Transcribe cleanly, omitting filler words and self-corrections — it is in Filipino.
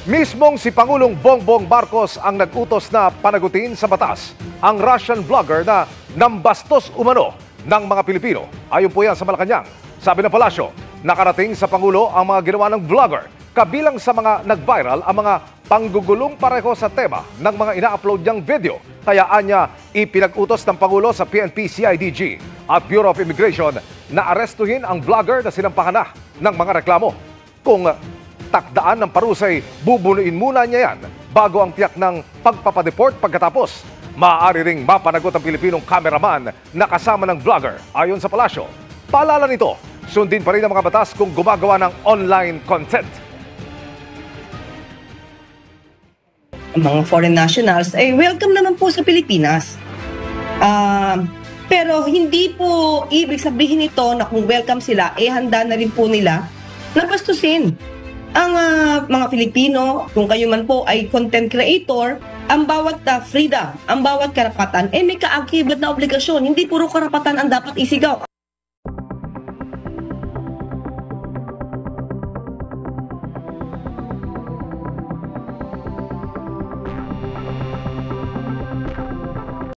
Mismong si Pangulong Bongbong Marcos ang nag-utos na panagutin sa batas ang Russian vlogger na nambastos umano ng mga Pilipino. Ayon po yan sa Malacanang. Sabi ng palasyo, nakarating sa Pangulo ang mga ginawa ng vlogger. Kabilang sa mga nag-viral ang mga panggugulong pareho sa tema ng mga ina-upload niyang video. Kaya anya ipinag-utos ng Pangulo sa PNP, CIDG at Bureau of Immigration na arestuhin ang vlogger na sinampahan na ng mga reklamo. Kung takdaan ng parusay, bubunuin muna niya yan bago ang tiyak ng pagpapadeport pagkatapos. Maaari ring mapanagot ang Pilipinong cameraman na kasama ng vlogger. Ayon sa palasyo, paalala nito, sundin pa rin ang mga batas kung gumagawa ng online content. Mga foreign nationals ay welcome naman po sa Pilipinas. Pero hindi po ibig sabihin nito na kung welcome sila, handa na rin po nila na bastusin ang mga Filipino. Kung kayo man po ay content creator, ang bawat freedom, ang bawat karapatan, may kaakibat na obligasyon. Hindi puro karapatan ang dapat isigaw.